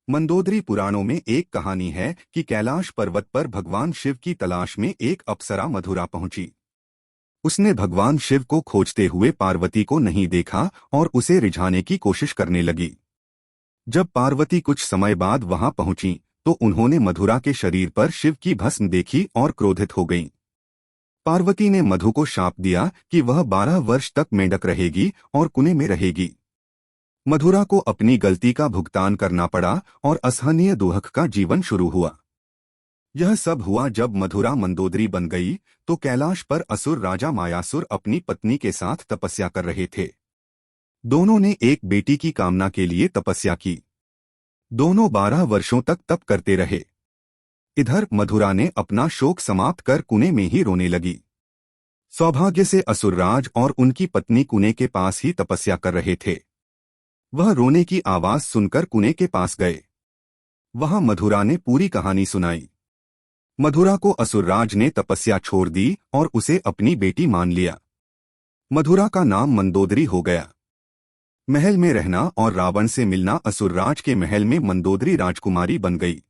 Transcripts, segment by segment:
मंदोदरी पुराणों में एक कहानी है कि कैलाश पर्वत पर भगवान शिव की तलाश में एक अप्सरा मधुरा पहुंची। उसने भगवान शिव को खोजते हुए पार्वती को नहीं देखा और उसे रिझाने की कोशिश करने लगी। जब पार्वती कुछ समय बाद वहां पहुंची तो उन्होंने मधुरा के शरीर पर शिव की भस्म देखी और क्रोधित हो गईं। पार्वती ने मधु को शाप दिया कि वह 12 वर्ष तक मेंढक रहेगी और कुएं में रहेगी। मधुरा को अपनी गलती का भुगतान करना पड़ा और असहनीय दुख का जीवन शुरू हुआ। यह सब हुआ जब मधुरा मंदोदरी बन गई तो कैलाश पर असुर राजा मायासुर अपनी पत्नी के साथ तपस्या कर रहे थे। दोनों ने एक बेटी की कामना के लिए तपस्या की। दोनों 12 वर्षों तक तप करते रहे। इधर मधुरा ने अपना शोक समाप्त कर कुएं में ही रोने लगी। सौभाग्य से असुरराज और उनकी पत्नी कुएं के पास ही तपस्या कर रहे थे। वह रोने की आवाज सुनकर कुएं के पास गए। वहां मधुरा ने पूरी कहानी सुनाई। मधुरा को असुरराज ने तपस्या छोड़ दी और उसे अपनी बेटी मान लिया। मधुरा का नाम मंदोदरी हो गया। महल में रहना और रावण से मिलना असुरराज के महल में मंदोदरी राजकुमारी बन गई।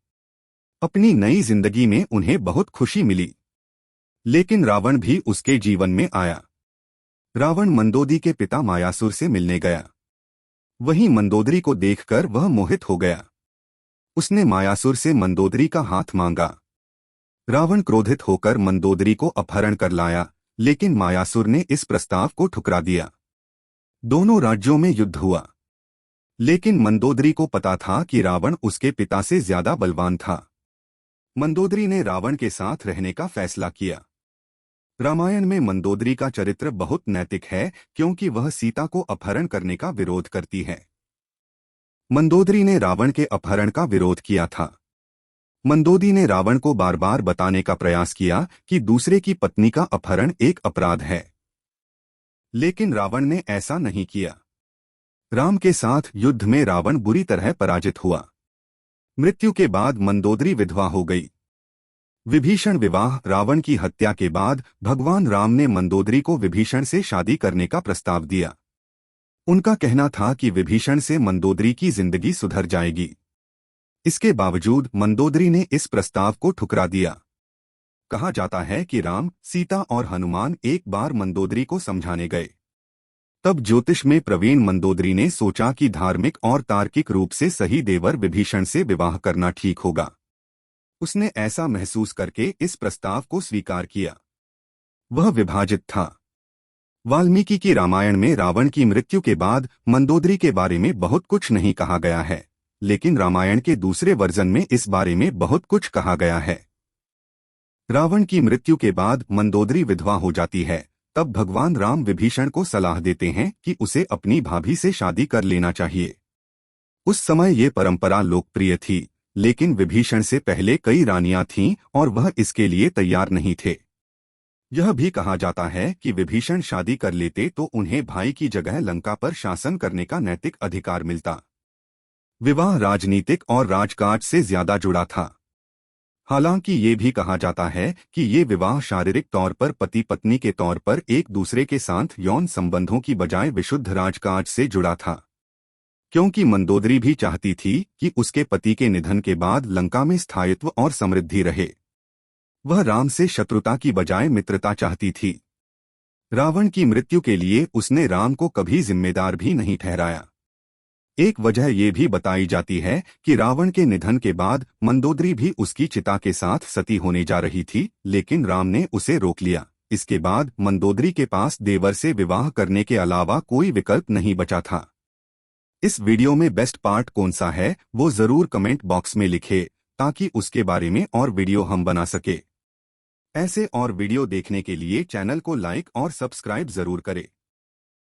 अपनी नई जिंदगी में उन्हें बहुत खुशी मिली। लेकिन रावण भी उसके जीवन में आया। रावण मंदोदरी के पिता मायासुर से मिलने गया। वहीं मंदोदरी को देखकर वह मोहित हो गया। उसने मायासुर से मंदोदरी का हाथ मांगा। रावण क्रोधित होकर मंदोदरी को अपहरण कर लाया, लेकिन मायासुर ने इस प्रस्ताव को ठुकरा दिया। दोनों राज्यों में युद्ध हुआ, लेकिन मंदोदरी को पता था कि रावण उसके पिता से ज्यादा बलवान था। मंदोदरी ने रावण के साथ रहने का फैसला किया। रामायण में मंदोदरी का चरित्र बहुत नैतिक है क्योंकि वह सीता को अपहरण करने का विरोध करती है। मंदोदरी ने रावण के अपहरण का विरोध किया था। मंदोदरी ने रावण को बार बार बताने का प्रयास किया कि दूसरे की पत्नी का अपहरण एक अपराध है, लेकिन रावण ने ऐसा नहीं किया। राम के साथ युद्ध में रावण बुरी तरह पराजित हुआ। मृत्यु के बाद मंदोदरी विधवा हो गई। विभीषण विवाह रावण की हत्या के बाद भगवान राम ने मंदोदरी को विभीषण से शादी करने का प्रस्ताव दिया। उनका कहना था कि विभीषण से मंदोदरी की जिंदगी सुधर जाएगी। इसके बावजूद मंदोदरी ने इस प्रस्ताव को ठुकरा दिया। कहा जाता है कि राम, सीता और हनुमान एक बार मंदोदरी को समझाने गए। तब ज्योतिष में प्रवीण मंदोदरी ने सोचा कि धार्मिक और तार्किक रूप से सही देवर विभीषण से विवाह करना ठीक होगा। उसने ऐसा महसूस करके इस प्रस्ताव को स्वीकार किया। वह विभाजित था। वाल्मीकि की रामायण में रावण की मृत्यु के बाद मंदोदरी के बारे में बहुत कुछ नहीं कहा गया है, लेकिन रामायण के दूसरे वर्जन में इस बारे में बहुत कुछ कहा गया है। रावण की मृत्यु के बाद मंदोदरी विधवा हो जाती है। तब भगवान राम विभीषण को सलाह देते हैं कि उसे अपनी भाभी से शादी कर लेना चाहिए। उस समय ये परंपरा लोकप्रिय थी, लेकिन विभीषण से पहले कई रानियां थीं और वह इसके लिए तैयार नहीं थे। यह भी कहा जाता है कि विभीषण शादी कर लेते तो उन्हें भाई की जगह लंका पर शासन करने का नैतिक अधिकार मिलता। विवाह राजनीतिक और राजकाज से ज्यादा जुड़ा था। हालांकि ये भी कहा जाता है कि ये विवाह शारीरिक तौर पर पति पत्नी के तौर पर एक दूसरे के साथ यौन संबंधों की बजाय विशुद्ध राजकाज से जुड़ा था, क्योंकि मंदोदरी भी चाहती थी कि उसके पति के निधन के बाद लंका में स्थायित्व और समृद्धि रहे। वह राम से शत्रुता की बजाय मित्रता चाहती थी। रावण की मृत्यु के लिए उसने राम को कभी जिम्मेदार भी नहीं ठहराया। एक वजह यह भी बताई जाती है कि रावण के निधन के बाद मंदोदरी भी उसकी चिता के साथ सती होने जा रही थी, लेकिन राम ने उसे रोक लिया। इसके बाद मंदोदरी के पास देवर से विवाह करने के अलावा कोई विकल्प नहीं बचा था। इस वीडियो में बेस्ट पार्ट कौन सा है वो जरूर कमेंट बॉक्स में लिखे, ताकि उसके बारे में और वीडियो हम बना सके। ऐसे और वीडियो देखने के लिए चैनल को लाइक और सब्सक्राइब जरूर करें।